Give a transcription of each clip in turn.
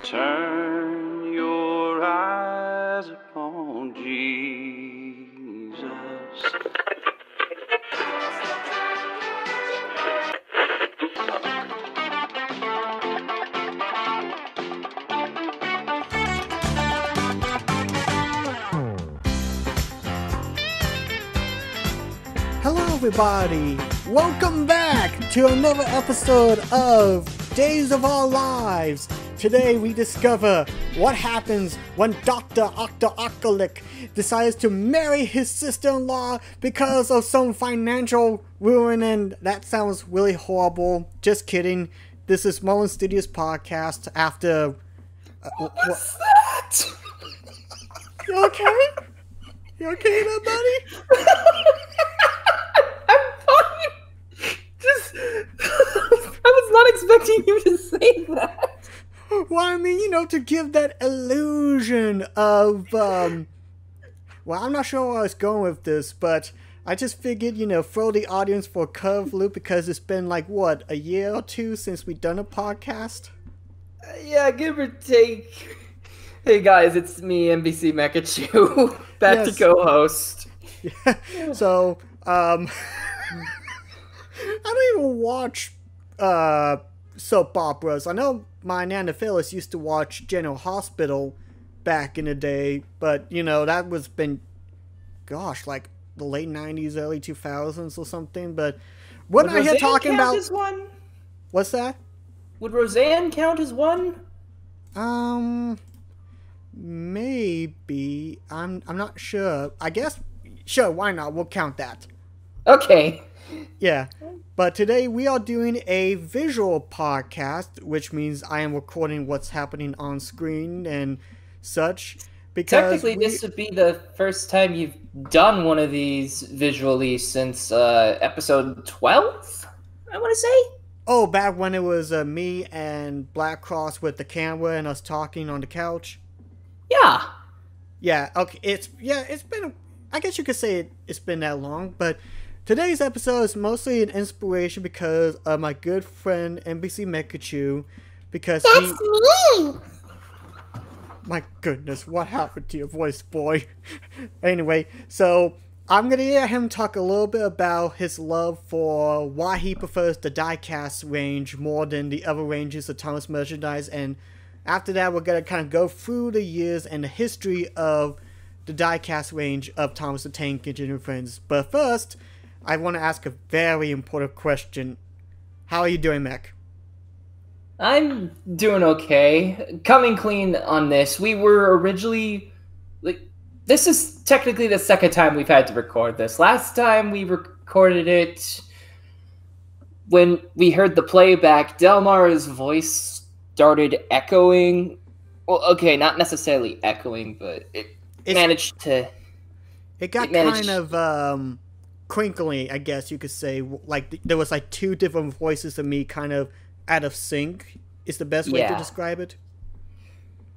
Turn your eyes upon Jesus. Hello everybody! Welcome back to another episode of Days of Our Lives! Today we discover what happens when Dr. Octoocolic decides to marry his sister-in-law because of some financial ruin, and that sounds really horrible. Just kidding. This is Mullins Studios Podcast after... What's that? You okay? You okay there, buddy? I'm fine. Just... I was not expecting you to say that. Well, I mean, you know, to give that illusion of, well, I'm not sure where I was going with this, but I just figured, you know, throw the audience for a curve loop because it's been, like, what, a year or two since we've done a podcast? Yeah, give or take. Hey guys, it's me, NBC Mechachu, back to co-host. Yeah, so, I don't even watch, soap operas. I know my Nana Phyllis used to watch General Hospital back in the day, but, you know, that was been, gosh, like the late 90s, early 2000s or something, but what I hear talking about... As one? What's that? Would Roseanne count as one? Maybe. I'm not sure. I guess, sure, why not? We'll count that. Okay. Yeah, but today we are doing a visual podcast, which means I am recording what's happening on screen and such. Because technically, this would be the first time you've done one of these visually since episode 12, I want to say? Oh, back when it was me and Black Cross with the camera and us talking on the couch? Yeah. Yeah, okay, it's been, I guess you could say it's been that long, but... Today's episode is mostly an inspiration because of my good friend NBC Mechachu, because That's me! My goodness, what happened to your voice, boy? Anyway, so I'm gonna hear him talk a little bit about his love for why he prefers the diecast range more than the other ranges of Thomas merchandise, and after that we're gonna kind of go through the years and the history of the diecast range of Thomas the Tank Engine and Friends. But first, I want to ask a very important question. How are you doing, Mech? I'm doing okay. Coming clean on this, we were originally... this is technically the second time we've had to record this. Last time we recorded it, when we heard the playback, Delmar's voice started echoing. Well, okay, not necessarily echoing, but it managed to... It got kind of, crinkly, I guess you could say. Like, there was like two different voices of me kind of out of sync, is the best way to describe it.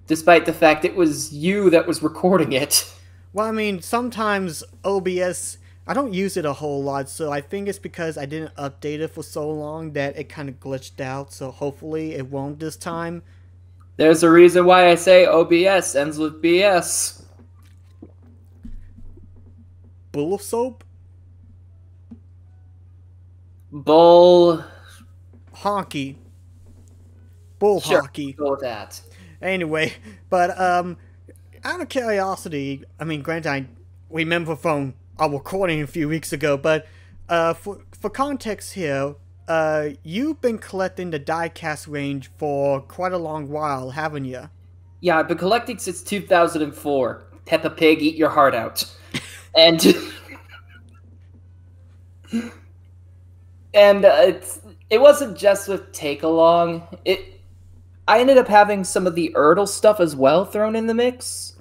Despite the fact it was you that was recording it. Well, I mean, sometimes OBS, I don't use it a whole lot, so I think it's because I didn't update it for so long that it kind of glitched out, so hopefully it won't this time. There's a reason why I say OBS ends with BS. Bull of soap? Bull... Honky. Bull sure, hockey. Go with that. Anyway, but, out of curiosity, I mean, granted, I remember from our recording a few weeks ago, but, for context here, you've been collecting the diecast range for quite a long while, haven't you? Yeah, I've been collecting since 2004. Peppa Pig, eat your heart out. And... And it wasn't just with Take-Along. I ended up having some of the Erdl stuff as well thrown in the mix.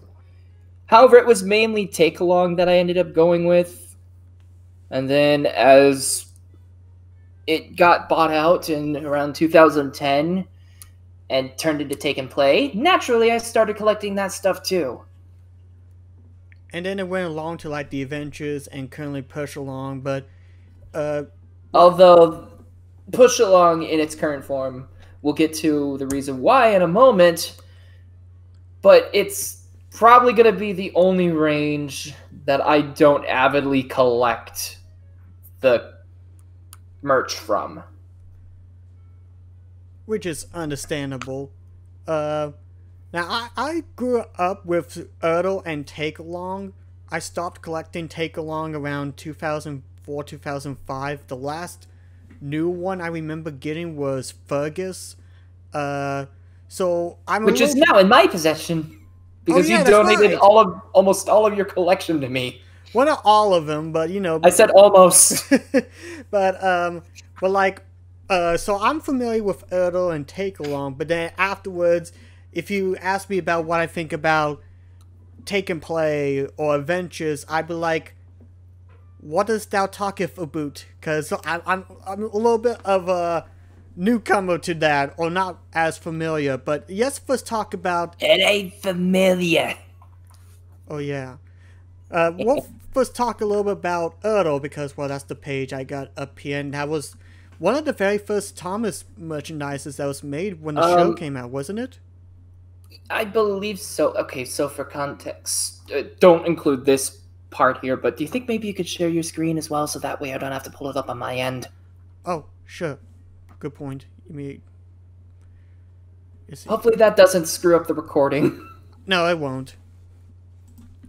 However, it was mainly Take-Along that I ended up going with. And then as it got bought out in around 2010 and turned into Take and Play, naturally I started collecting that stuff too. And then it went along to like the Adventures and currently Push Along, but although Push Along in its current form, we'll get to the reason why in a moment, but it's probably going to be the only range that I don't avidly collect the merch from. Which is understandable. Now, I grew up with Erdl and Take-Along. I stopped collecting Take-Along around 2004, 2005. The last new one I remember getting was Fergus. So I'm Which is now in my possession. Because you donated right. almost all of your collection to me. Well, not all of them, but I said almost. but like, so I'm familiar with Erdl and Take-Along, but then afterwards, if you ask me about what I think about Take and Play or Adventures, I'd be like, what does thou talketh about? Because I'm a little bit of a newcomer to that, or not as familiar, but yes, let's talk about... It ain't familiar. Oh, yeah. We'll first talk a little bit about Erdl, because, well, that's the page I got up here, and that was one of the very first Thomas merchandises that was made when the show came out, wasn't it? I believe so. Okay, so for context, don't include this part here, but do you think maybe you could share your screen as well, so that way I don't have to pull it up on my end? Oh, sure. Good point. You mean... Hopefully that doesn't screw up the recording. No, it won't.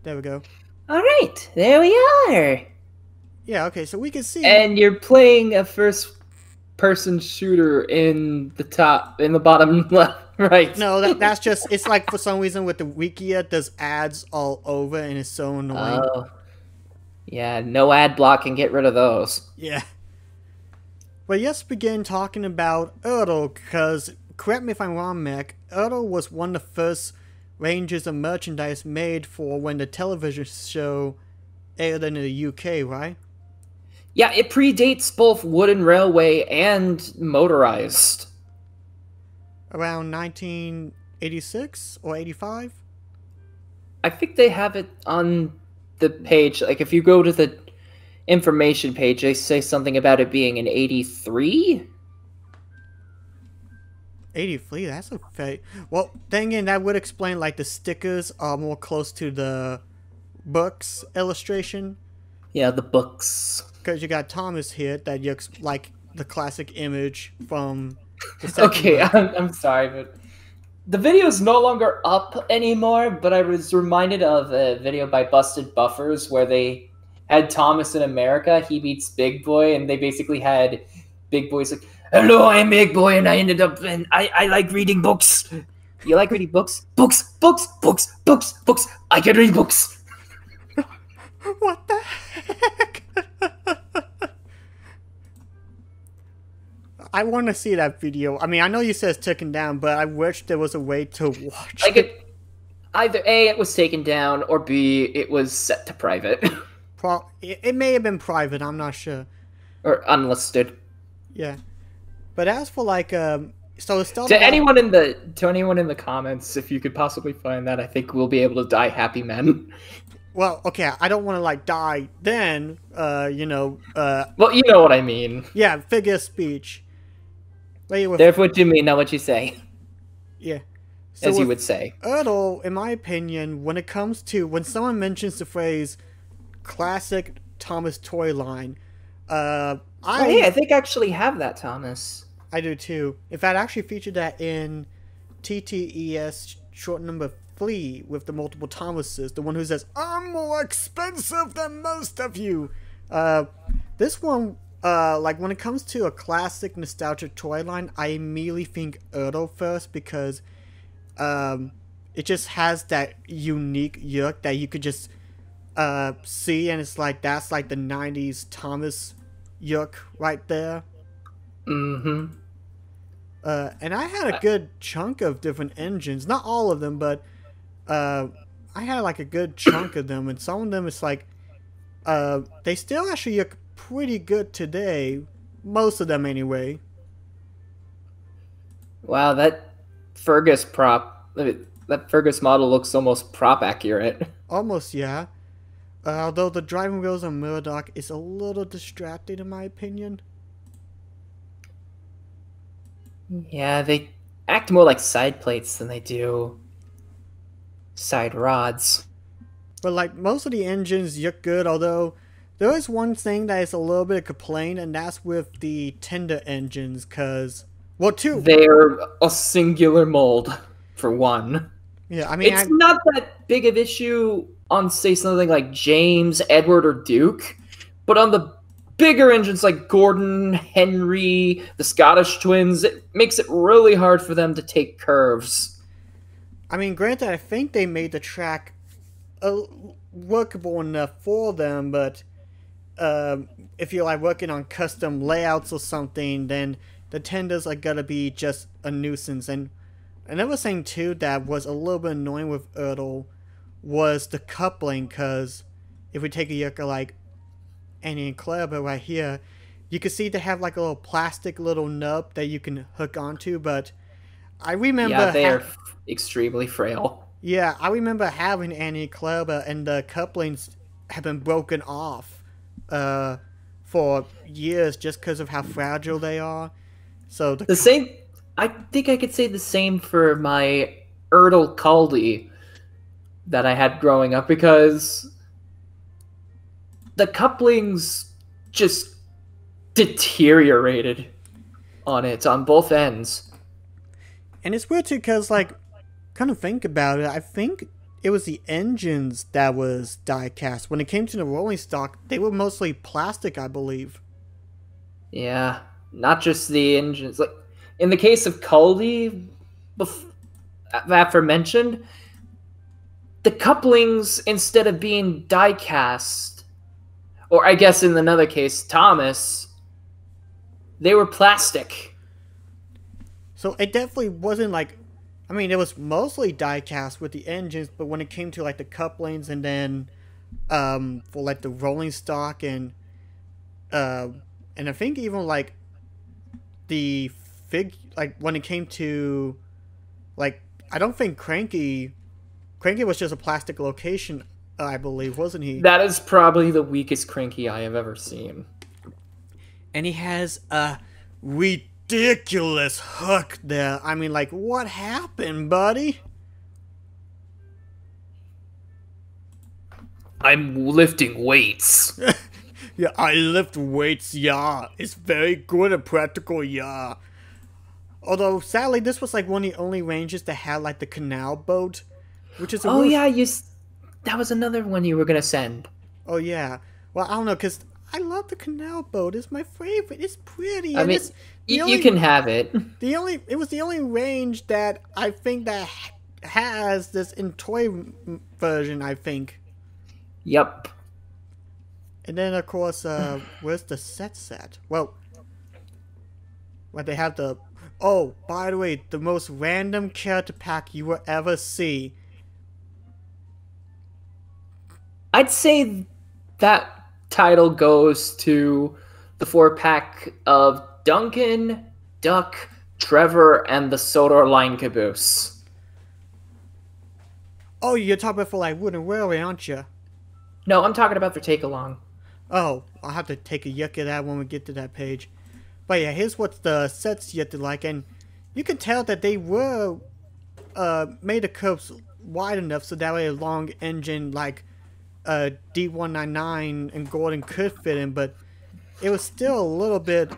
There we go. Alright, there we are! Yeah, okay, so we can see... And you're playing a first-person shooter in the bottom left, right. No, that's just... It's like, for some reason, with the Wikia, there's ads all over, and it's so annoying. Oh. Yeah, no ad blocking, get rid of those. Yeah. But let's begin talking about Erdl, because, correct me if I'm wrong, Mac, Erdl was one of the first ranges of merchandise made for when the television show aired in the UK, right? Yeah, it predates both Wooden Railway and Motorized. Around 1986 or 85? I think they have it on the page. Like, if you go to the information page, they say something about it being in 83? 83, that's a fake. Well, then again, that would explain, like, the stickers are more close to the books illustration. Yeah, the books. Because you got Thomas here that looks like the classic image from the second Okay, book. I'm sorry, but the video is no longer up anymore, but I was reminded of a video by Busted Buffers where they had Thomas in America. He meets Big Boy, and they basically had Big Boy's like, "Hello, I'm Big Boy, and I ended up, and I like reading books." You like reading books? Books, books, books, books, books. I can read books. What the heck? I want to see that video. I mean, I know you said it's taken down, but I wish there was a way to watch it. Either A, it was taken down, or B, it was set to private. It may have been private, I'm not sure. Or unlisted. Yeah. But as for, like, so it's still... To anyone in the comments, if you could possibly find that, I think we'll be able to die happy men. Well, okay, I don't want to, like, die then, you know, Well, you know what I mean. Yeah, figure of speech. There's what you mean, not what you say. Yeah. So as you would say. Erdl, in my opinion, when someone mentions the phrase classic Thomas toy line, I think I actually have that, Thomas. I do too. In fact, I actually featured that in TTES short number 3 with the multiple Thomases, the one who says, "I'm more expensive than most of you." This one, like, when it comes to a classic nostalgia toy line, I immediately think Erdl first, because it just has that unique look that you could just see, and it's like, that's like the 90s Thomas look right there. Mm-hmm. And I had a good chunk of different engines, not all of them, but I had like a good chunk of them, and some of them it's like they still actually look pretty good today, most of them anyway. Wow, that Fergus model looks almost prop accurate. Almost, yeah. Although the driving wheels on Murdoch is a little distracting in my opinion. Yeah, they act more like side plates than they do Side rods. But like most of the engines look good, although there is one thing that is a little bit of complaint, and that's with the tender engines, because two. They're a singular mold, for one. Yeah, I mean, it's not that big of issue on, say, something like James, Edward, or Duke, but on the bigger engines like Gordon, Henry, the Scottish twins, it makes it really hard for them to take curves. I mean, granted, I think they made the track workable enough for them, but if you're like working on custom layouts or something, then the tenders are gonna be just a nuisance. And another thing too that was a little bit annoying with Ertl was the coupling, because if we take a look at like Annie and Clever right here, you can see they have like a little plastic little nub that you can hook onto, but I remember... Yeah, they are extremely frail. Yeah, I remember having Annie and Clever, and the couplings have been broken off for years just because of how fragile they are. So the same... I think I could say the same for my Ertl Caldi that I had growing up, because the couplings just deteriorated on it on both ends. And it's weird too, because like, kind of think about it, I think it was the engines that was die cast. When it came to the rolling stock, they were mostly plastic, I believe. Yeah, not just the engines. Like in the case of Caldi, aforementioned, the couplings, instead of being die cast, or I guess in another case, Thomas, they were plastic. So it definitely wasn't like, I mean, it was mostly die cast with the engines, but when it came to like the couplings and then for like the rolling stock and I think even like the like when it came to like, I don't think Cranky was just a plastic location, I believe, wasn't he? That is probably the weakest Cranky I have ever seen. And he has a ridiculous hook there. I mean, like, what happened, buddy? I'm lifting weights. Yeah, I lift weights, yeah. It's very good and practical, yeah. Although, sadly, this was like one of the only ranges that had like the canal boat, which is that was another one you were gonna send. Oh yeah. Well, I don't know, because I love the canal boat. It's my favorite. It's pretty. I mean, you can have it. It was the only range that I think that has this in toy version, I think. Yep. And then, of course, where's the set? Well, they have the... Oh, by the way, the most random character pack you will ever see. I'd say that title goes to the 4-pack of Duncan, Duck, Trevor, and the Sodor Line Caboose. Oh, you're talking about for like Wooden Railway, aren't you? No, I'm talking about for Take Along. Oh, I'll have to take a yuck at that when we get to that page. But yeah, here's what the sets you have to like, and you can tell that they were made the curves wide enough so that way a long engine like D199 and Gordon could fit in, but it was still a little bit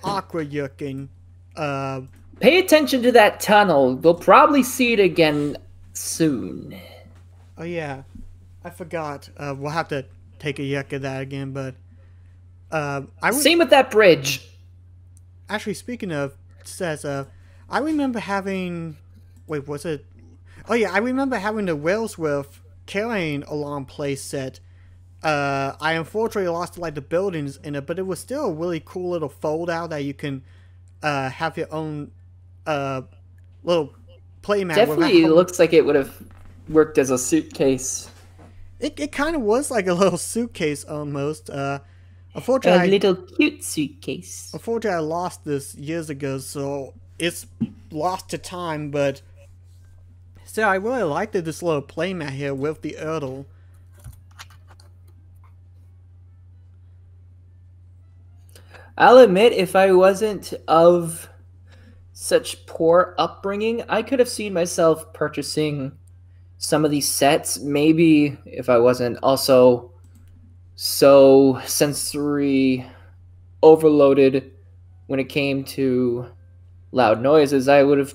awkward looking. Pay attention to that tunnel. We'll probably see it again soon. Oh yeah, I forgot. We'll have to take a yuck at that again, but same with that bridge. Actually, speaking of, it says I remember having... Wait, was it... Oh yeah, I remember having the Wellsworth carrying along play set. I unfortunately lost like the buildings in it, but it was still a really cool little fold out that you can have your own little playmat. Definitely looks like it would have worked as a suitcase. It kind of was like a little suitcase almost. Unfortunately, a little cute suitcase. Unfortunately, I lost this years ago, so it's lost to time, but still, I really liked this little playmat here with the Ertl. I'll admit, if I wasn't of such poor upbringing, I could have seen myself purchasing some of these sets. Maybe if I wasn't also so sensory overloaded when it came to loud noises, I would have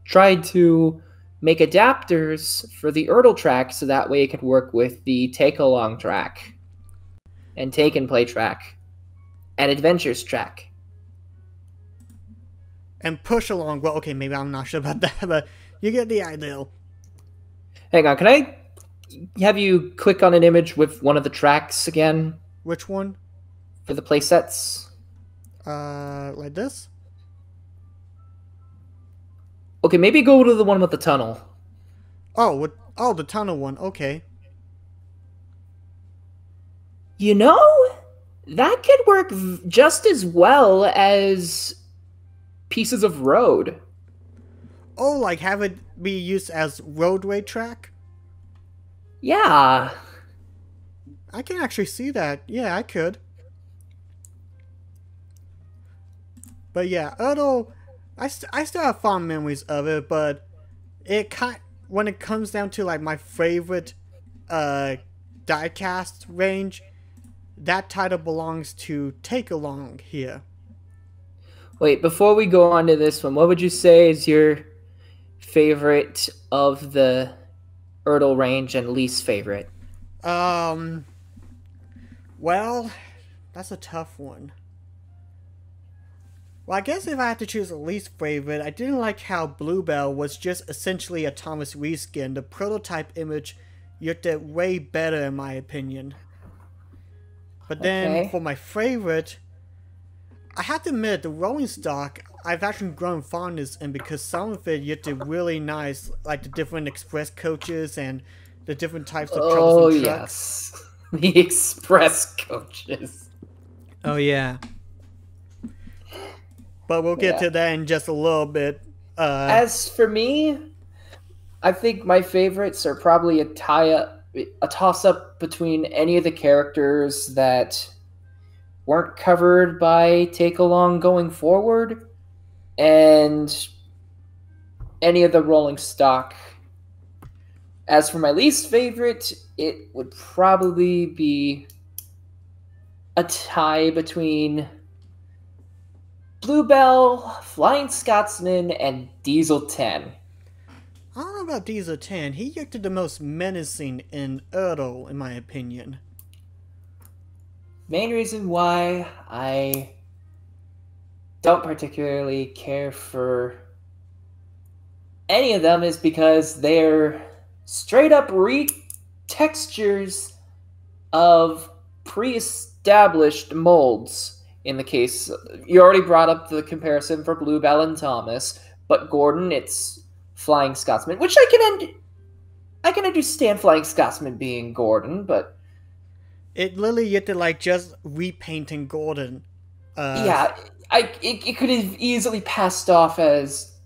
tried to make adapters for the Erdl track so that way it could work with the take-along track and take-and-play track and adventures track. And push along. Well, okay, maybe I'm not sure about that, but you get the idea. Hang on, can I have you click on an image with one of the tracks again? Which one? For the playsets? Like this? Okay, maybe go to the one with the tunnel. Oh, the tunnel one. Okay. You know, that could work just as well as pieces of road. Oh, like have it be used as roadway track? Yeah. I can actually see that. Yeah, I could. But yeah, Erdl, I still have fond memories of it, but when it comes down to like my favorite diecast range, that title belongs to Take Along here. Wait, before we go on to this one, what would you say is your favorite of the Erdl range and least favorite? Well, that's a tough one. Well, I guess if I had to choose a least favorite, I didn't like how Bluebell was just essentially a Thomas reskin. The prototype image looked way better in my opinion. But then for my favorite, I have to admit, the rolling stock, I've actually grown fondness in because some of it looked really nice, like the different express coaches and the different types of troublesome trucks. Yes. The express coaches. Oh, yeah. But we'll get to that in just a little bit. As for me, I think my favorites are probably a toss-up between any of the characters that weren't covered by Take Along going forward, and any of the rolling stock. As for my least favorite, it would probably be a tie between Bluebell, Flying Scotsman, and Diesel 10. I don't know about Diesel 10. He looked the most menacing in Erdl, in my opinion. Main reason why I don't particularly care for any of them is because they're straight up retextures of pre-established molds. In the case, you already brought up the comparison for Bluebell and Thomas, but Gordon, it's Flying Scotsman, which I can understand Flying Scotsman being Gordon, but it literally looked like just repainting Gordon. Yeah, it could have easily passed off as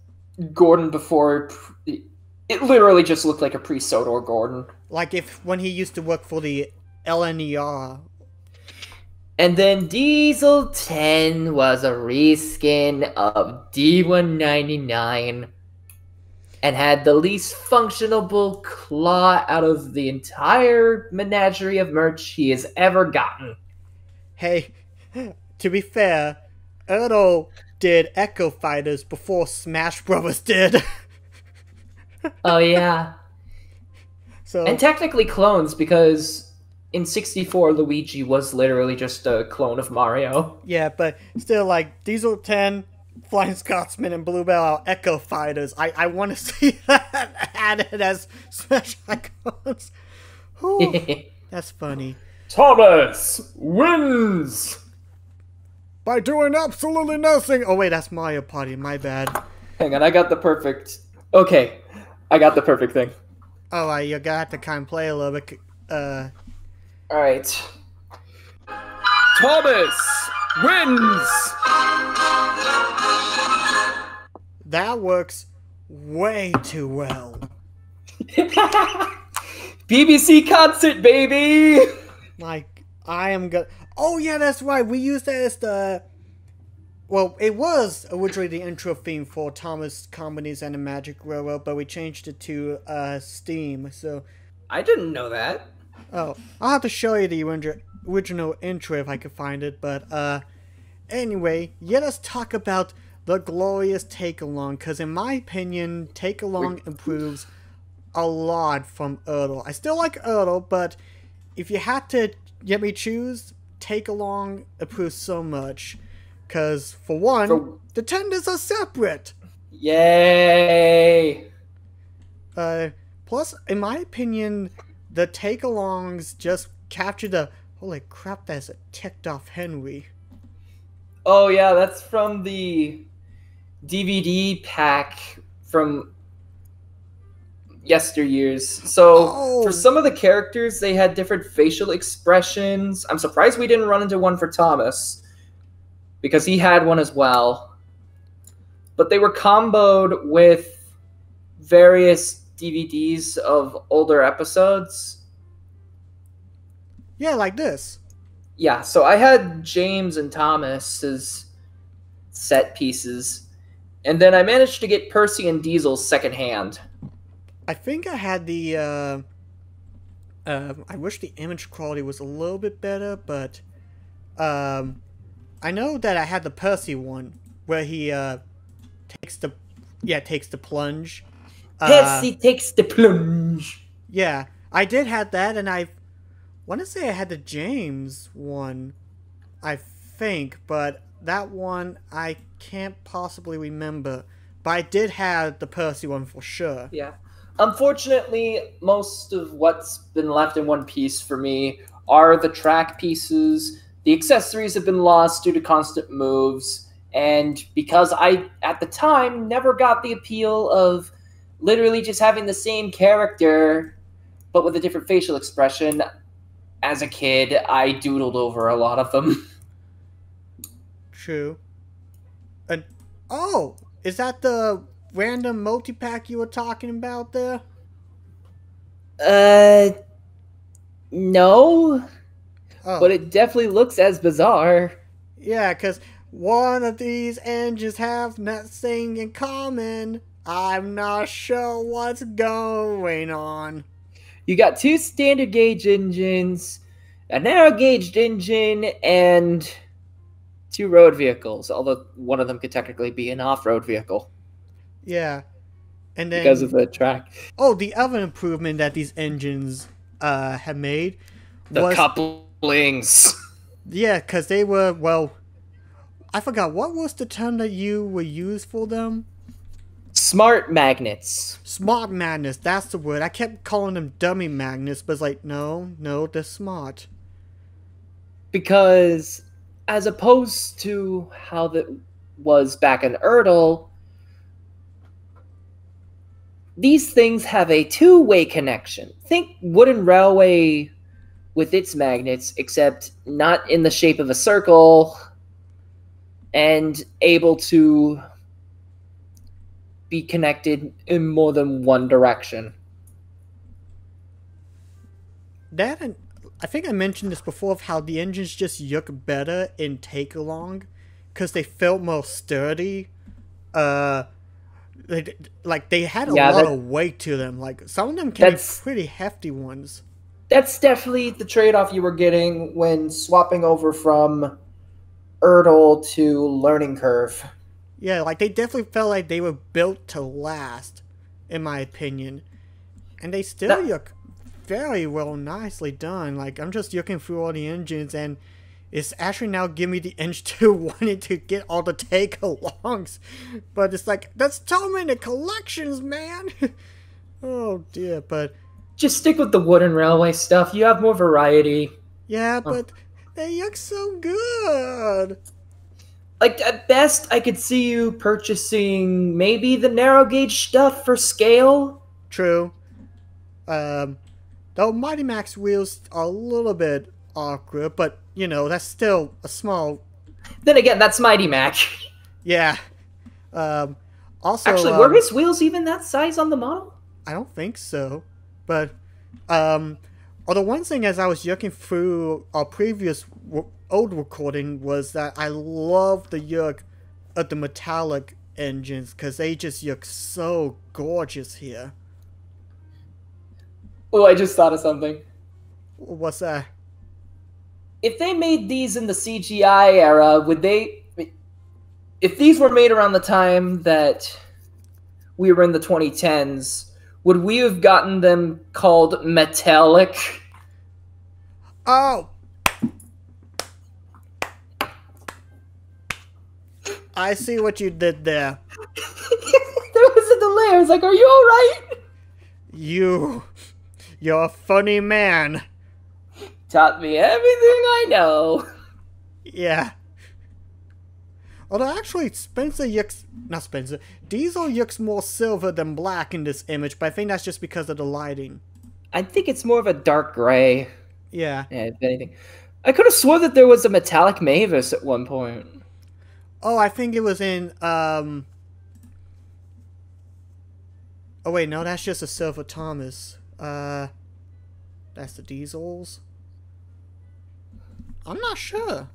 Gordon before. It literally just looked like a pre-Sodor Gordon. Like when he used to work for the LNER. And then Diesel 10 was a reskin of D199 and had the least functionable claw out of the entire menagerie of merch he has ever gotten. Hey, to be fair, Erdl did Echo Fighters before Smash Brothers did. Oh yeah. And technically clones, because in 64, Luigi was literally just a clone of Mario. Yeah, but still, like, Diesel 10, Flying Scotsman, and Bluebell are Echo Fighters. I want to see that added as special icons. That's funny. Thomas wins! By doing absolutely nothing! Oh wait, that's Mario Party, my bad. Hang on, I got the perfect... Okay, I got the perfect thing. Alright, you're gonna have to kind of play a little bit, Alright. Thomas wins! That works way too well. BBC concert, baby! Like, I am gonna... Oh yeah, that's right, we used that as Well, it was originally the intro theme for Thomas Company's and the Magic Railroad, but we changed it to Steam, so... I didn't know that. Oh, I'll have to show you the original intro if I can find it, but, anyway, let us talk about the glorious Take-Along, because in my opinion, Take-Along improves a lot from Erdl. I still like Erdl, but if you had to let me choose, Take-Along improves so much. Because, for one, the tenders are separate! Yay! Plus, in my opinion, the Take-Alongs just capture the, holy crap, that's a ticked off Henry. Oh yeah, that's from the DVD pack from yesteryears. So, for some of the characters, they had different facial expressions. I'm surprised we didn't run into one for Thomas, because he had one as well. But they were comboed with various DVDs of older episodes. Yeah, like this. Yeah, so I had James and Thomas's set pieces, and then I managed to get Percy and Diesel secondhand. I think I had the, I wish the image quality was a little bit better, but, I know that I had the Percy one, where he, takes the plunge. Percy takes the plunge. Yeah, I did have that, and I want to say I had the James one, I think, but that one I can't possibly remember. But I did have the Percy one for sure. Yeah. Unfortunately, most of what's been left in one piece for me are the track pieces. The accessories have been lost due to constant moves, and because I, at the time, never got the appeal of literally just having the same character, but with a different facial expression, as a kid, I doodled over a lot of them. True. And, oh, is that the random multi-pack you were talking about there? No. Oh. But it definitely looks as bizarre. Yeah, because one of these engines have nothing in common. I'm not sure what's going on. You got two standard gauge engines, a narrow gauge engine, and two road vehicles. Although one of them could technically be an off-road vehicle. Yeah. And then, because of the track. Oh, the other improvement that these engines have made was... The couplings. Yeah, because they were, well... I forgot, what was the term that you would use for them? Smart magnets. Smart magnets, that's the word. I kept calling them dummy magnets, but it's like, no, they're smart. Because, as opposed to how that was back in Erdl, these things have a two-way connection. Think wooden railway with its magnets, except not in the shape of a circle, and able to be connected in more than one direction. That, and I think I mentioned this before, of how the engines just look better in Take-Along, because they felt more sturdy. They had a lot of weight to them. Like, some of them can be pretty hefty ones. That's definitely the trade-off you were getting when swapping over from Erdl to Learning Curve. Yeah, like, they definitely felt like they were built to last, in my opinion. And they still look very well, nicely done. Like, I'm just looking through all the engines, and it's actually now giving me the itch to wanting to get all the take-alongs. But it's like, that's so many collections, man! Oh, dear, but... Just stick with the wooden railway stuff. You have more variety. Yeah, but they look so good! Like, at best, I could see you purchasing maybe the narrow gauge stuff for scale. True. Though Mighty Max wheels are a little bit awkward, but, you know, that's still a small... Then again, that's Mighty Mac. Yeah. Also... Actually, were his wheels even that size on the model? I don't think so. But, although one thing as I was looking through our previous old recording was that I love the look of the metallic engines because they just look so gorgeous here. Oh, I just thought of something. What's that? If they made these in the CGI era, would they... If these were made around the time that we were in the 2010s, would we have gotten them called metallic? Oh! I see what you did there. There was a delay. I was like, are you alright? You're a funny man. Taught me everything I know. Yeah. Although actually Diesel looks more silver than black in this image, but I think that's just because of the lighting. I think it's more of a dark gray. Yeah. Yeah, if anything. I could have swore that there was a metallic Mavis at one point. Oh, I think it was in, Oh wait, no, that's just a Silver Thomas. That's the Diesels? I'm not sure.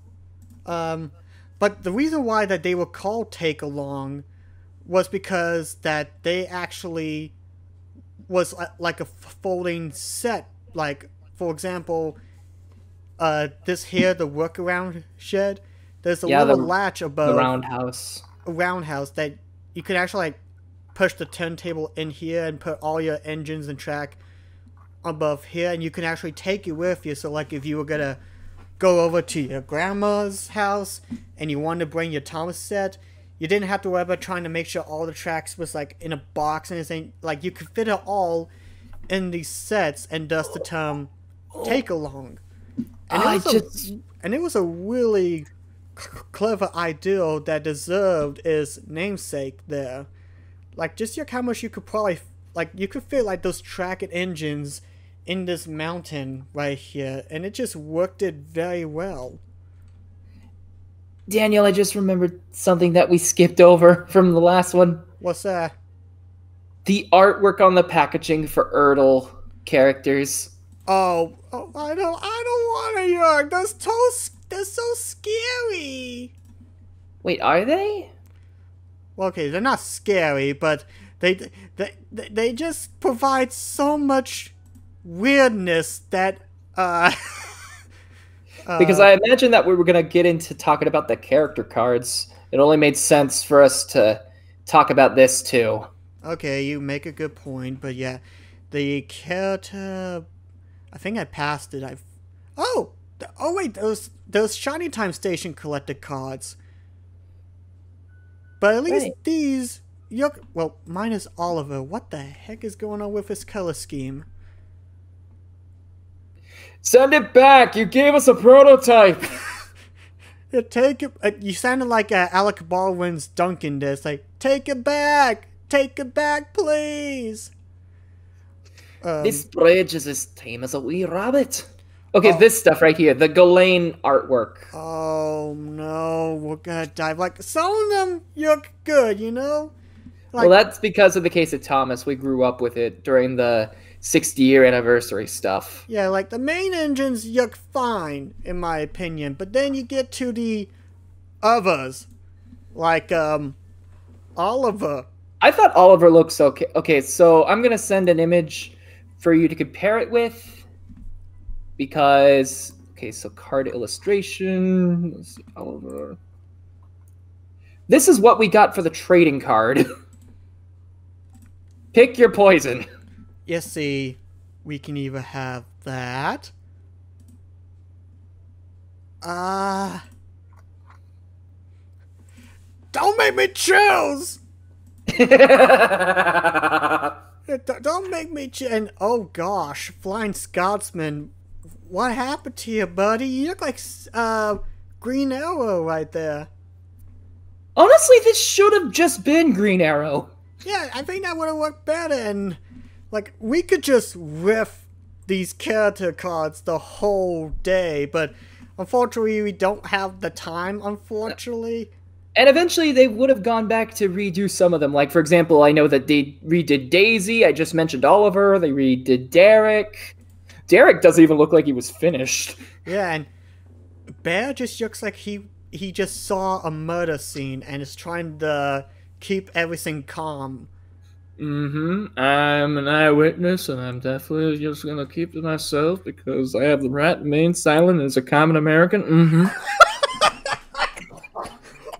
But the reason why that they were called Take Along was because that they actually was like a folding set. Like, for example, this here, the workaround shed, there's a little latch above the roundhouse. A roundhouse that you could actually like push the turntable in here and put all your engines and track above here, and you can actually take it with you. So like if you were gonna go over to your grandma's house and you wanted to bring your Thomas set, you didn't have to worry about trying to make sure all the tracks was like in a box and everything. Like you could fit it all in these sets, and thus the term Take Along. And it was a really clever idea that deserved its namesake there. Like, just look how much you could probably, like, you could fit like those track and engines in this mountain right here, and it just worked it very well. Daniel, I just remembered something that we skipped over from the last one. What's that? The artwork on the packaging for Erdl characters. Oh, I don't want to, York. They're so scary. Wait, are they? Well, okay, they're not scary, but they just provide so much weirdness that because I imagine that we were gonna get into talking about the character cards. It only made sense for us to talk about this too. Okay, you make a good point, but yeah, the character. I think I passed it. Oh wait, those Shiny Time Station collected cards. But at least these, well, minus Oliver. What the heck is going on with his color scheme? Send it back! You gave us a prototype! Yeah, take it. You sounded like Alec Baldwin's Duncan there. It's like, take it back! Take it back, please! This bridge is as tame as a wee rabbit. Okay, this stuff right here, the Ghislaine artwork. Oh no, we're gonna dive. Like, some of them look good, you know? Well, Like, that's because of the case of Thomas. We grew up with it during the 60-year anniversary stuff. Yeah, like, the main engines look fine, in my opinion. But then you get to the others. Like, Oliver. I thought Oliver looks okay. Okay, so I'm gonna send an image for you to compare it with. Because, okay, so card illustration. Let's see, Oliver. This is what we got for the trading card. Pick your poison. You see, we can either have that. Don't make me choose! Don't make me choose. And, oh gosh, Flying Scotsman. What happened to you, buddy? You look like Green Arrow right there. Honestly, this should have just been Green Arrow. Yeah, I think that would have worked better. And, like, we could just riff these character cards the whole day. But, unfortunately, we don't have the time, unfortunately. And eventually they would have gone back to redo some of them. Like, for example, I know that they redid Daisy. I just mentioned Oliver. They redid Derek. Derek doesn't even look like he was finished. Yeah, and Bear just looks like he he just saw a murder scene and is trying to keep everything calm. I'm an eyewitness, and I'm definitely just gonna keep to myself because I have the right to remain silent as a common American.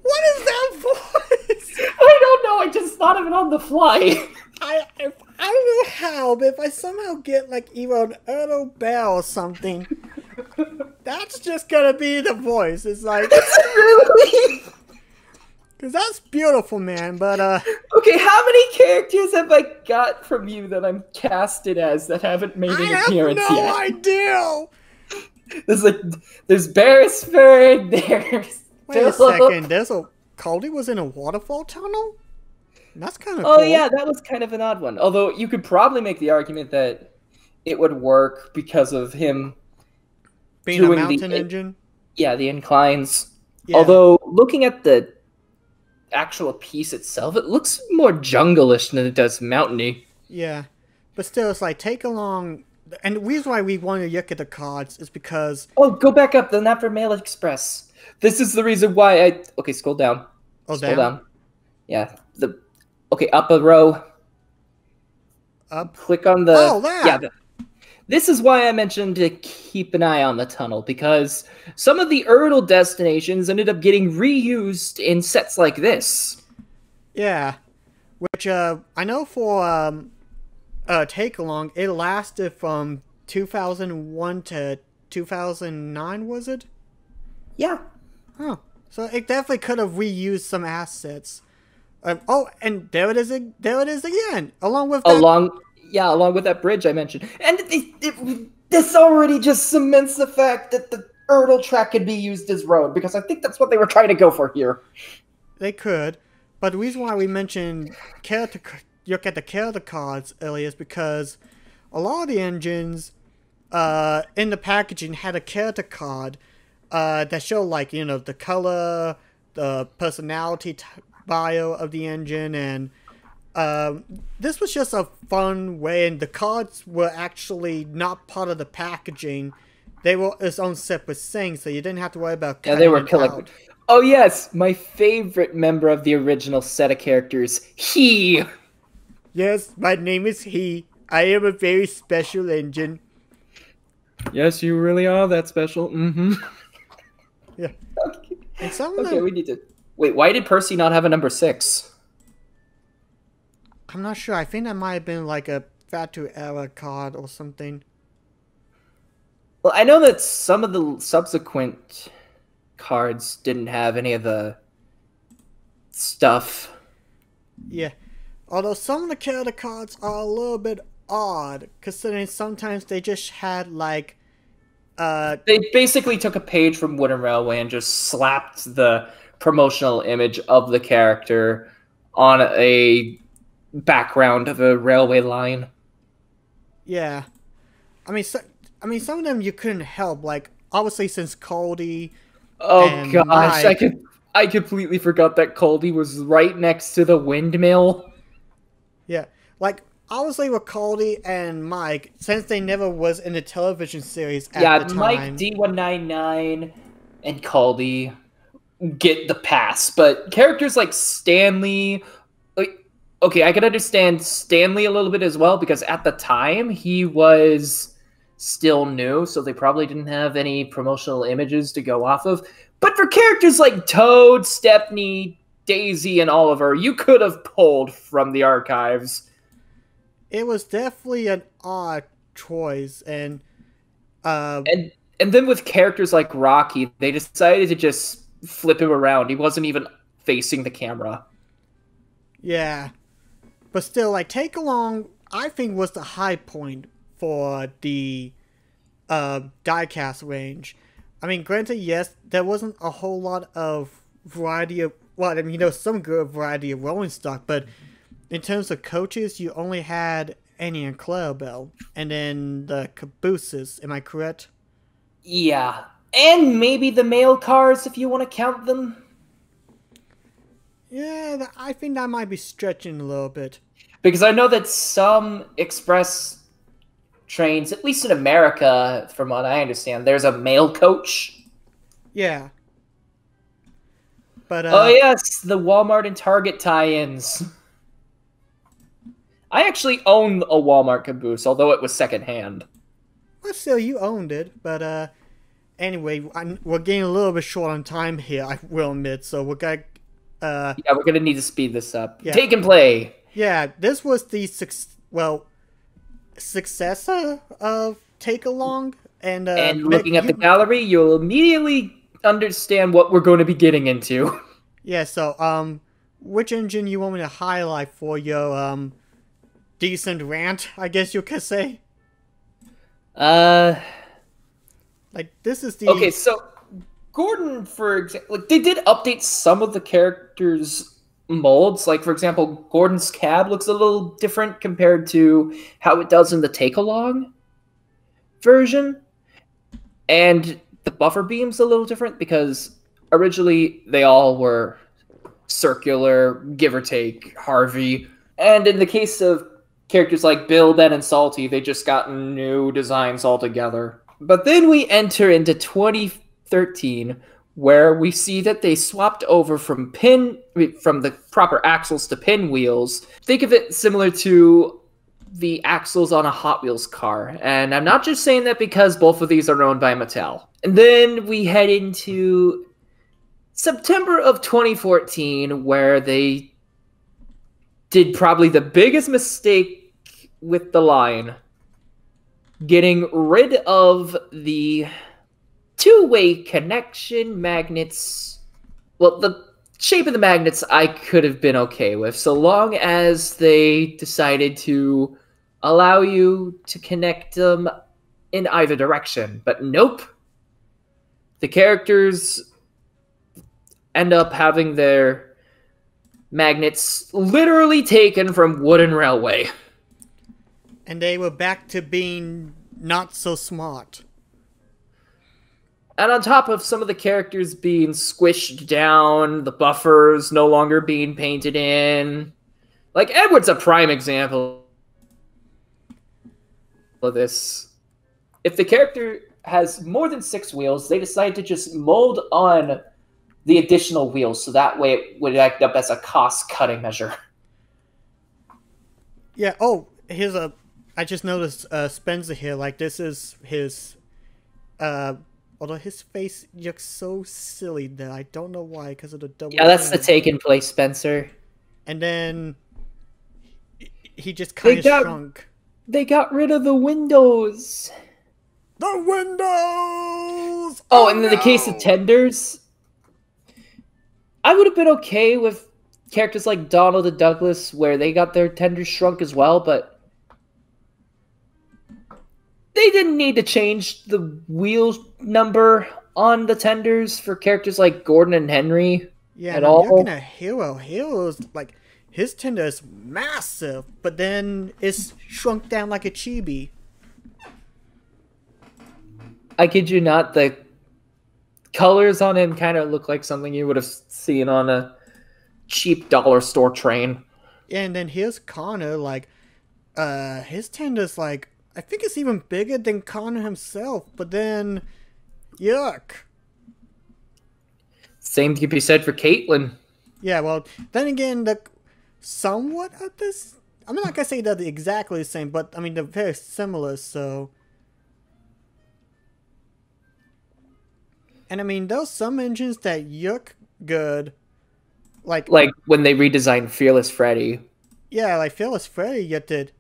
What is that voice? I don't know. I just thought of it on the fly. I don't know how, but if I somehow get like either an Earl Bell or something, that's just gonna be the voice. It's like Really? because that's beautiful, man. But Okay, how many characters have I got from you that I'm casted as that haven't made an appearance I yet? have no idea. There's Beresford, there's Wait a Philip. second. Coldy was in a waterfall tunnel. That's kind of Oh cool. yeah, that was kind of an odd one. Although you could probably make the argument that it would work because of him Being a doing mountain engine. Yeah, the inclines. Yeah. Although looking at the actual piece itself, it looks more jungle-ish than it does mountainy. Yeah, but still, it's like take along. And the reason why we want to look at the cards is because Oh, go back up, then after Mail Express. This is the reason why I... Okay, scroll down. Scroll down. Yeah. Okay, up a row. up. Click on the... Oh, that! Yeah, this is why I mentioned to keep an eye on the tunnel, because some of the Erdl destinations ended up getting reused in sets like this. Yeah, which I know for take along it lasted from 2001 to 2009, was it? Yeah. Huh. So it definitely could have reused some assets. Oh, and there it is again, along with that. Along with that bridge I mentioned. And this already just cements the fact that the Erdl track could be used as road, because I think that's what they were trying to go for here. They could, but the reason why we mentioned look at the character cards earlier is because a lot of the engines in the packaging had a character card that showed, like, you know, the color, the personality bio of the engine, and this was just a fun way, and the cards were actually not part of the packaging. They were its own separate thing, so you didn't have to worry about Yeah, they were collectible. Oh yes, my favorite member of the original set of characters, he. Yes, my name is He. I am a very special engine. Yes, you really are that special. Yeah. Okay. And some of Okay, them, we need to... Wait, why did Percy not have a number 6? I'm not sure. I think that might have been like a Fatu Era card or something. Well, I know that some of the subsequent cards didn't have any of the stuff. Yeah. Although some of the character cards are a little bit odd, considering sometimes they just had like They basically took a page from Wooden Railway and just slapped the promotional image of the character on a background of a railway line. Yeah. I mean some of them you couldn't help, like obviously since Coldy. Oh and gosh, Mike, I completely forgot that Coldy was right next to the windmill. Yeah. Like obviously with Coldy and Mike, since they never was in the television series at the time. Mike D199 and Coldy get the pass, but characters like Stanley, like, okay, I can understand Stanley a little bit as well, because at the time he was still new, so they probably didn't have any promotional images to go off of. But for characters like Toad, Stepney, Daisy, and Oliver, you could have pulled from the archives. It was definitely an odd choice, and then with characters like Rocky, they decided to just flip him around. He wasn't even facing the camera. Yeah. But still, like, Take Along, I think, was the high point for the diecast range. I mean, granted, yes, there wasn't a whole lot of variety of... Well, I mean, you know, some good variety of rolling stock, but in terms of coaches, you only had Annie and Clarabelle, and then the cabooses. Am I correct? Yeah. And maybe the mail cars, if you want to count them. Yeah, I think that might be stretching a little bit. Because I know that some express trains, at least in America, from what I understand, there's a mail coach. Yeah. But oh yes, the Walmart and Target tie-ins. I actually own a Walmart caboose, although it was secondhand. Well, still, you owned it. But anyway, we're getting a little bit short on time here, I will admit. So we're going to... yeah, we're going to need to speed this up. Yeah. Take and play! Yeah, this was the successor of Take Along. And looking at the gallery, you'll immediately understand what we're going to be getting into. Yeah, so, which engine you want me to highlight for your, decent rant, I guess you could say? Like, this is the... Okay, so, Gordon, for example, like, they did update some of the characters' molds. Like, for example, Gordon's cab looks a little different compared to how it does in the Take-Along version. And the buffer beam's a little different because originally they all were circular, give or take, Harvey. And in the case of characters like Bill, Ben, and Salty, they just got new designs altogether. But then we enter into 2013, where we see that they swapped over from the proper axles to pinwheels. Think of it similar to the axles on a Hot Wheels car. And I'm not just saying that because both of these are owned by Mattel. And then we head into September of 2014, where they did probably the biggest mistake with the line. Getting rid of the two-way connection magnets. Well, the shape of the magnets I could have been okay with, so long as they decided to allow you to connect them in either direction. But nope. The characters end up having their magnets literally taken from Wooden Railway. And they were back to being not so smart. And on top of some of the characters being squished down, the buffers no longer being painted in. Like, Edward's a prime example of this. If the character has more than 6 wheels, they decide to just mold on the additional wheels, so that way it would act up as a cost-cutting measure. Yeah, I just noticed Spencer here, like, this is his, although his face looks so silly there, I don't know why, because of the double... Yeah, that's the Take and Play Spencer. And then he just kind of shrunk. They got rid of the windows. The windows! Oh, and in the case of tenders, I would have been okay with characters like Donald and Douglas, where they got their tenders shrunk as well, but they didn't need to change the wheel number on the tenders for characters like Gordon and Henry. Yeah, and I'm looking at Hero. Hero's, like, his tender is massive, but then it's shrunk down like a chibi. I kid you not, the colors on him kind of look like something you would have seen on a cheap dollar store train. Yeah, and then here's Connor, like, his tender's like, I think it's even bigger than Connor himself, but then, yuck. Same could be said for Caitlin. Yeah, well, then again, somewhat of this, I'm not gonna say they're exactly the same, but, I mean, they're very similar, so... And, I mean, there's some engines that look good, like when they redesigned Fearless Freddy. Yeah, like Fearless Freddy did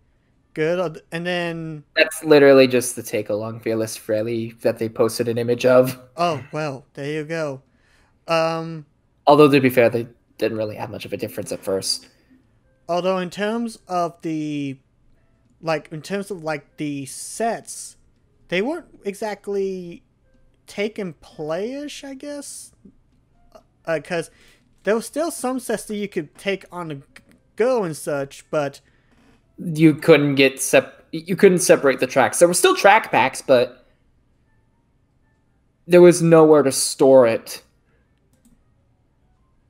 good, and then... That's literally just the take-along Fearless Freddy that they posted an image of. Oh, well, there you go. Although, to be fair, they didn't really have much of a difference at first. Although, in terms of the sets, they weren't exactly taken playish, I guess. Because there were still some sets that you could take on the go and such, but you couldn't you couldn't separate the tracks. There were still track packs, but there was nowhere to store it.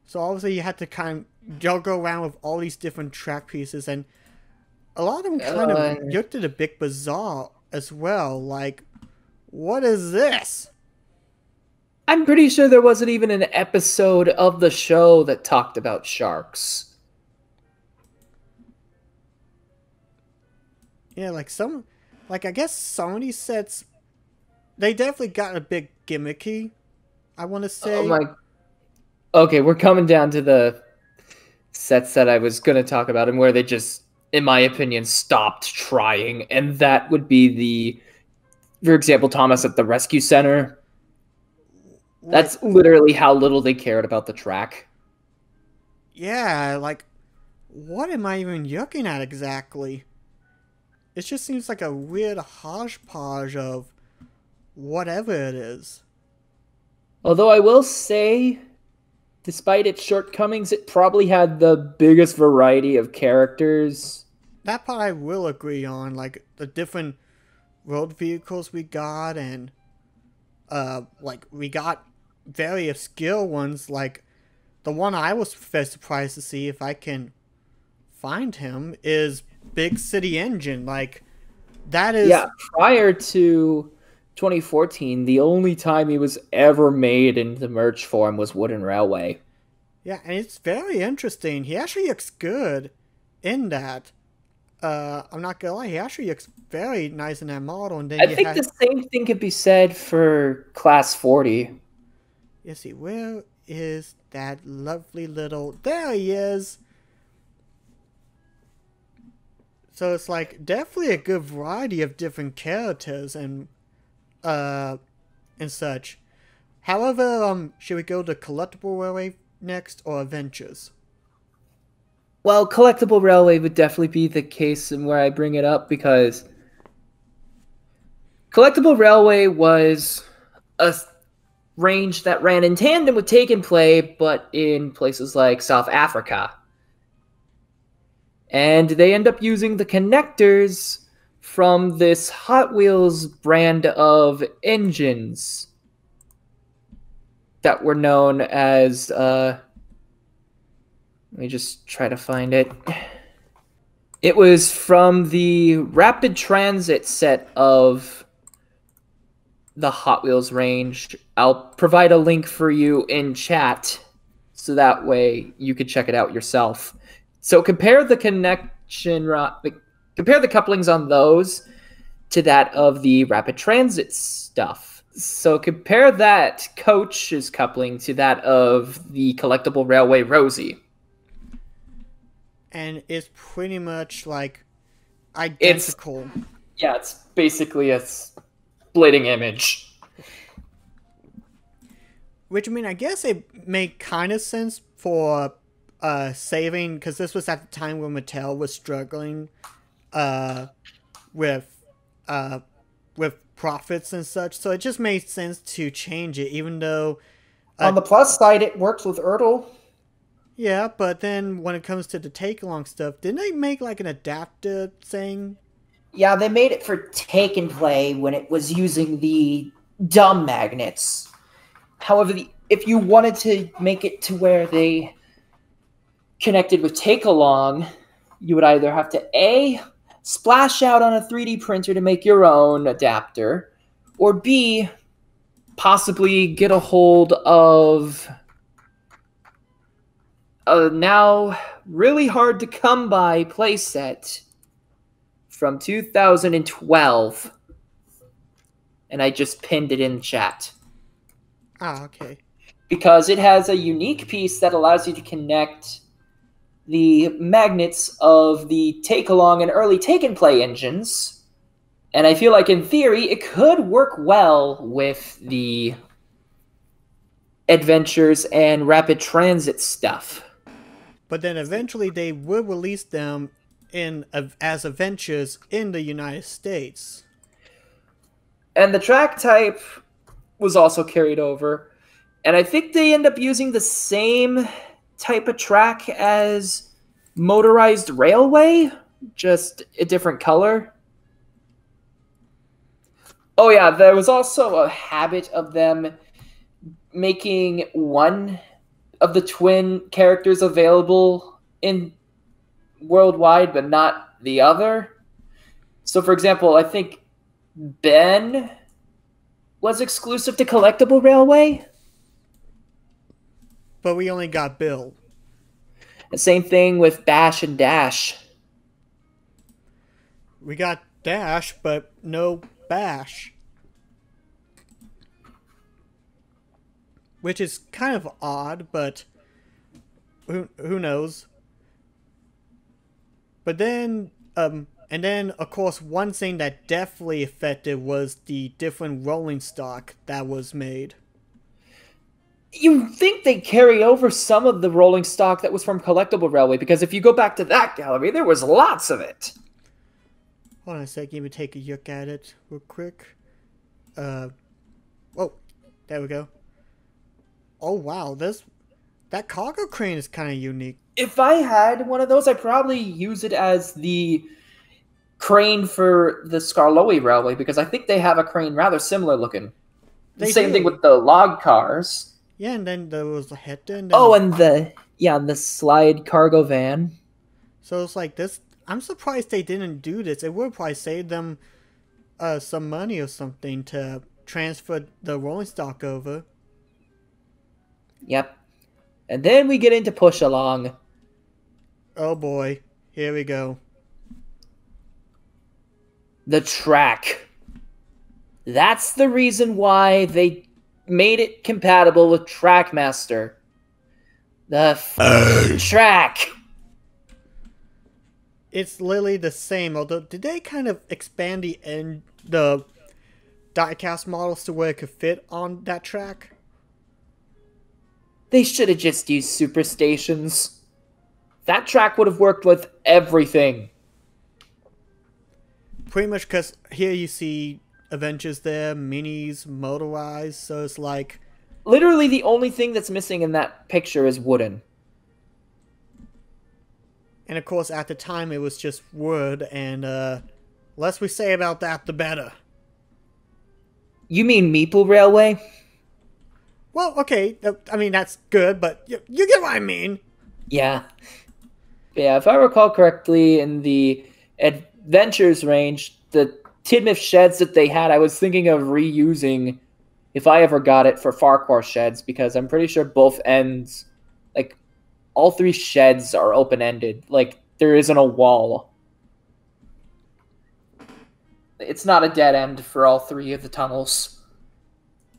So obviously you had to kind of juggle around with all these different track pieces, and a lot of them kind of looked at a bit bizarre as well. Like, what is this? I'm pretty sure there wasn't even an episode of the show that talked about sharks. Yeah, I guess some of these sets, they definitely got a bit gimmicky, I want to say. Oh my... Okay, we're coming down to the sets that I was going to talk about and where they just, in my opinion, stopped trying. And that would be for example, Thomas at the Rescue Center. That's literally how little they cared about the track. Yeah, what am I even looking at exactly? It just seems like a weird hodgepodge of whatever it is. Although I will say, despite its shortcomings, it probably had the biggest variety of characters. That part I will agree on, the different road vehicles we got, and we got very obscure ones, the one I was very surprised to see, if I can find him, is Big City Engine. That is... Yeah, prior to 2014, the only time he was ever made in the merch form was Wooden Railway. Yeah, and it's very interesting. He actually looks good in that. I'm not gonna lie, he actually looks very nice in that model. And then I think the same thing could be said for Class 40. Let's see, where is that lovely little... There he is! So it's definitely a good variety of different characters and such. However, should we go to Collectible Railway next, or Adventures? Well, Collectible Railway would definitely be the case and where I bring it up, because Collectible Railway was a range that ran in tandem with Take and Play, but in places like South Africa. And they end up using the connectors from this Hot Wheels brand of engines that were known as... let me just try to find it. It was from the Rapid Transit set of the Hot Wheels range. I'll provide a link for you in chat, so that way you could check it out yourself. So compare the couplings on those to that of the Rapid Transit stuff. So compare that coach's coupling to that of the Collectible Railway Rosie. And it's pretty much identical. It's basically a splitting image. Which, I guess it made kind of sense for saving, because this was at the time when Mattel was struggling with profits and such, so it just made sense to change it, even though... on the plus side, it works with Ertl. Yeah, but then when it comes to the take-along stuff, didn't they make an adapter thing? Yeah, they made it for Take and Play when it was using the dumb magnets. However, if you wanted to make it to where they connected with Take-Along, you would either have to A, splash out on a 3D printer to make your own adapter, or B, possibly get a hold of a now really hard to come by playset from 2012. And I just pinned it in chat. Ah, okay. Because it has a unique piece that allows you to connect the magnets of the take-along and early take-and-play engines. And I feel like, in theory, it could work well with the Adventures and Rapid Transit stuff. But then eventually they will release them as Adventures in the United States. And the track type was also carried over. And I think they end up using the same type of track as Motorized Railway, just a different color. Oh yeah, there was also a habit of them making one of the twin characters available in worldwide, but not the other. So for example, I think Ben was exclusive to Collectible Railway. but we only got Bill. The same thing with Bash and Dash. We got Dash, but no Bash. Which is kind of odd, but who knows? But then, and then, of course, one thing that definitely affected was the different rolling stock that was made. You think they carry over some of the rolling stock that was from Collectible Railway, because if you go back to that gallery, there was lots of it. Hold on a second, let me take a look at it real quick. Oh, there we go. Oh wow, that cargo crane is kind of unique. If I had one of those, I'd probably use it as the crane for the Skarloey Railway, because I think they have a crane rather similar looking. Same thing with the log cars. Yeah, and then there was the head end. And the slide cargo van. So it's like this. I'm surprised they didn't do this. It would probably save them some money or something to transfer the rolling stock over. Yep. And then we get into Push Along. Oh boy. Here we go. The track. That's the reason why they made it compatible with Trackmaster. The track. It's literally the same, although did they kind of expand the diecast models to where it could fit on that track? They should have just used Superstations. That track would have worked with everything. Pretty much, because here you see Adventures there, minis, motorized, so it's like... Literally the only thing that's missing in that picture is wooden. And of course, at the time, it was just wood, and less we say about that, the better. You mean Meeple Railway? Well, okay, I mean, that's good, but you get what I mean. Yeah. Yeah, if I recall correctly, in the Adventures range, the Tidmouth sheds that they had, I was thinking of reusing, if I ever got it, for Farquhar sheds, because I'm pretty sure both ends, like, all three sheds are open-ended. Like, there isn't a wall. It's not a dead end for all three of the tunnels.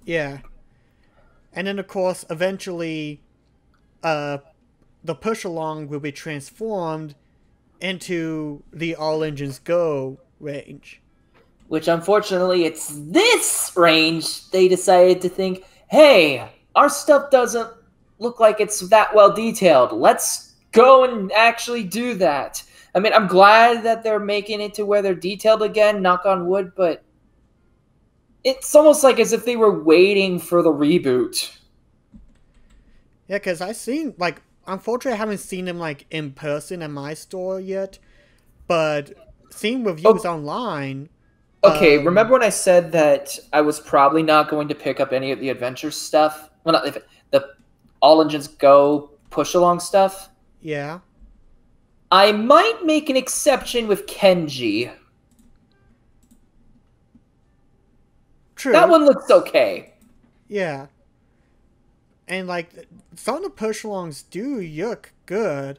Yeah. And then, of course, eventually, the push-along will be transformed into the All Engines Go range. Which, unfortunately, it's this range they decided to think, hey, our stuff doesn't look like it's that well detailed. Let's go and actually do that. I mean, I'm glad that they're making it to where they're detailed again, knock on wood, but it's almost like as if they were waiting for the reboot. Yeah, because I've seen, like, unfortunately I haven't seen them, like, in person at my store yet, but seeing reviews online... Okay, remember when I said that I was probably not going to pick up any of the adventure stuff? Well, not the All Engines Go push-along stuff? Yeah. I might make an exception with Kenji. True. That one looks okay. Yeah. And, like, some of the push-alongs do look good.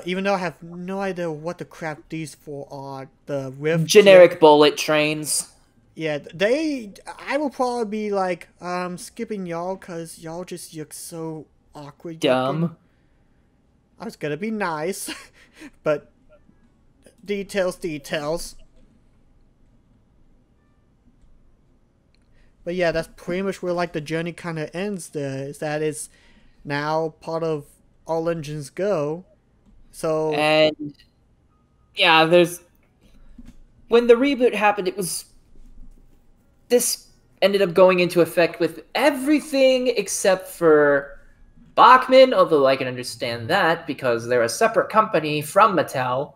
Even though I have no idea what the crap these four are. The rift... Generic bullet trains. Yeah, I will probably be, like, skipping y'all, because y'all just look so awkward. Dumb. Looking. I was gonna be nice, but details. But yeah, that's pretty much where, like, the journey kind of ends there, is that it's now part of All Engines Go. So... And, yeah, when the reboot happened, this ended up going into effect with everything except for Bachmann, although I can understand that because they're a separate company from Mattel,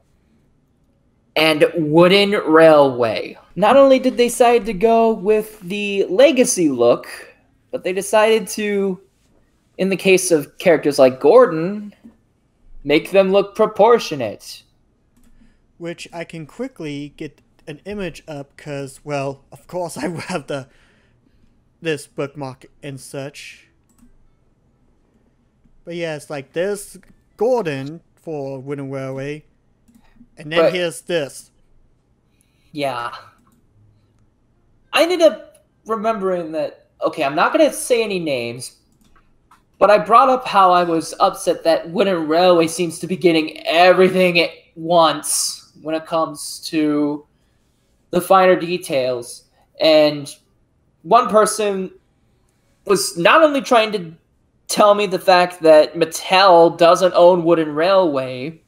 and Wooden Railway. Not only did they decide to go with the legacy look, but they decided to, in the case of characters like Gordon, make them look proportionate. Which I can quickly get an image up because, well, of course I will have this bookmark and such. But yeah, it's like there's Gordon for Wooden Railway, and then here's this. Yeah. I ended up remembering that, okay, I'm not going to say any names, but I brought up how I was upset that Wooden Railway seems to be getting everything at once when it comes to the finer details. And one person was not only trying to tell me the fact that Mattel doesn't own Wooden Railway,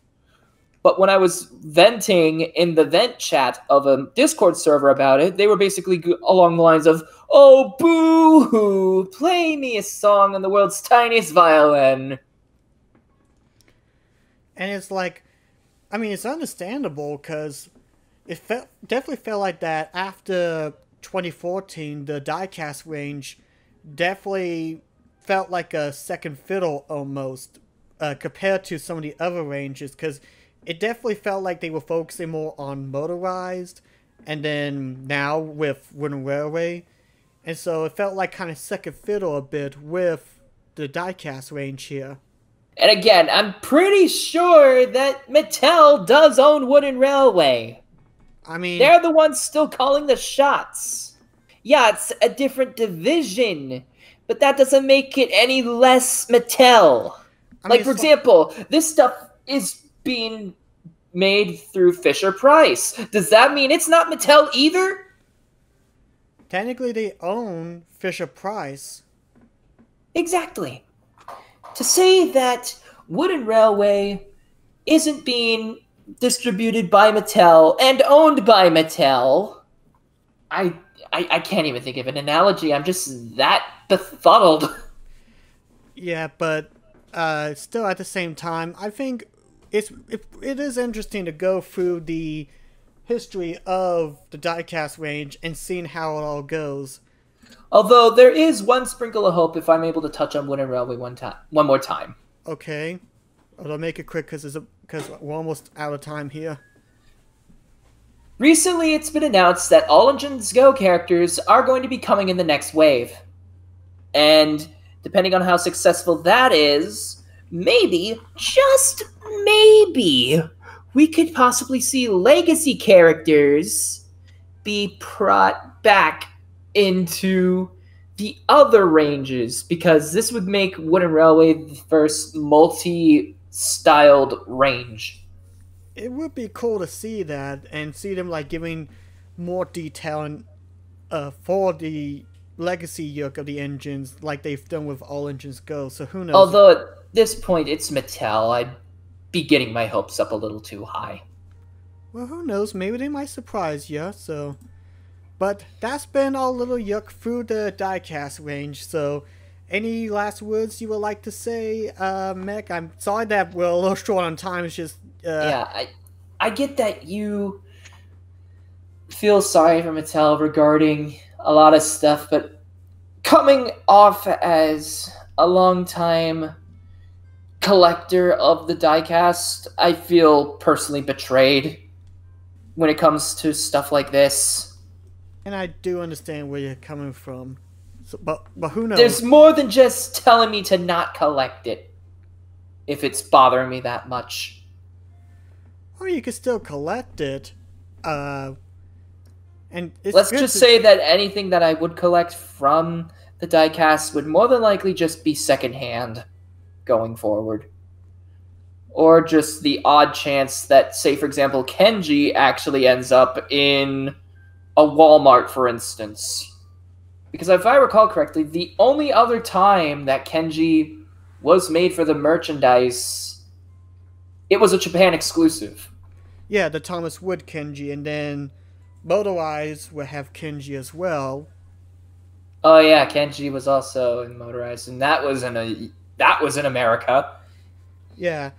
but when I was venting in the vent chat of a Discord server about it, they were basically along the lines of, "Oh, boo-hoo, play me a song on the world's tiniest violin." And it's like, I mean, it's understandable because it definitely felt like that after 2014, the diecast range definitely felt like a second fiddle almost compared to some of the other ranges, because it definitely felt like they were focusing more on motorized, and then now with Wooden Railway, and so it felt like kind of second fiddle a bit with the diecast range here. And again, I'm pretty sure that Mattel does own Wooden Railway. I mean, they're the ones still calling the shots. Yeah, it's a different division, but that doesn't make it any less Mattel. Like, for example, this stuff is being made through Fisher-Price. Does that mean it's not Mattel either? Technically, they own Fisher-Price. Exactly. To say that Wooden Railway isn't being distributed by Mattel and owned by Mattel, I can't even think of an analogy. I'm just that befuddled. Yeah, but still at the same time, I think it is interesting to go through the history of the diecast range and seeing how it all goes. Although there is one sprinkle of hope if I'm able to touch on Wooden Railway one more time. Okay, I'll make it quick because we're almost out of time here. Recently, it's been announced that All Engines Go characters are going to be coming in the next wave, and depending on how successful that is, maybe, just maybe, we could possibly see legacy characters be brought back into the other ranges, because this would make Wooden Railway the first multi-styled range. It would be cool to see that and see them like giving more detail and for the legacy yoke of the engines like they've done with All Engines Go. So who knows? Although at this point it's Mattel, I'd be getting my hopes up a little too high. Well, who knows? Maybe they might surprise you. So, but that's been our little yuck through the diecast range. So, any last words you would like to say, Mech? I'm sorry that we're a little short on time. It's just yeah, I get that you feel sorry for Mattel regarding a lot of stuff, but coming off as a long-time collector of the diecast, I feel personally betrayed when it comes to stuff like this. And I do understand where you're coming from, so, but who knows? There's more than just telling me to not collect it if it's bothering me that much. Or you could still collect it. And it's let's just say that anything that I would collect from the diecast would more than likely just be secondhand going forward. Or just the odd chance that, say, for example, Kenji actually ends up in a Walmart, for instance. Because if I recall correctly, the only other time that Kenji was made for the merchandise, it was a Japan exclusive. Yeah, the Thomas Wood Kenji, and then Motorized would have Kenji as well. Oh yeah, Kenji was also in Motorized, and that was in America. Yeah.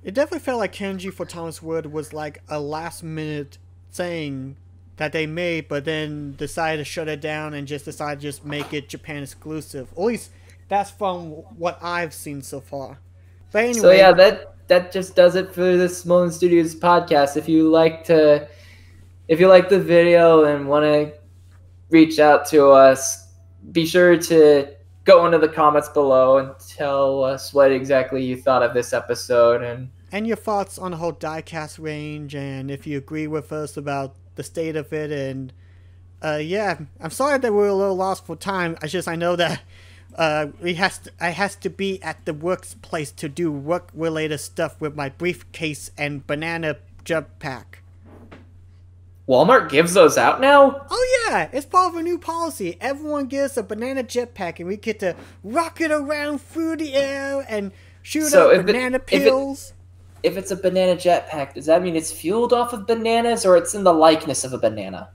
It definitely felt like Kenji for Thomas Wood was like a last minute thing that they made, but then decided to shut it down and just decided to just make it Japan exclusive. At least that's from what I've seen so far. But anyway, so yeah, that just does it for this Mullins Studios podcast. If you like the video and want to reach out to us, be sure to go into the comments below and tell us what exactly you thought of this episode and your thoughts on the whole diecast range, and if you agree with us about the state of it. And yeah, I'm sorry that we're a little lost for time. I know that I has to be at the workplace to do work related stuff with my briefcase and banana jump pack. Walmart gives those out now? Oh yeah, it's part of a new policy. Everyone gets a banana jetpack, and we get to rocket around through the air and shoot up banana peels. If it's a banana jetpack, does that mean it's fueled off of bananas, or it's in the likeness of a banana?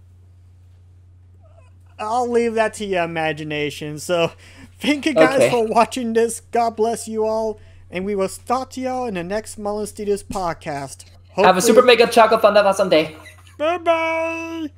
I'll leave that to your imagination. So, thank you guys for watching this. God bless you all, and we will talk to y'all in the next Mullins Studios podcast. Hopefully, have a super mega chocolate fun someday. Bye bye.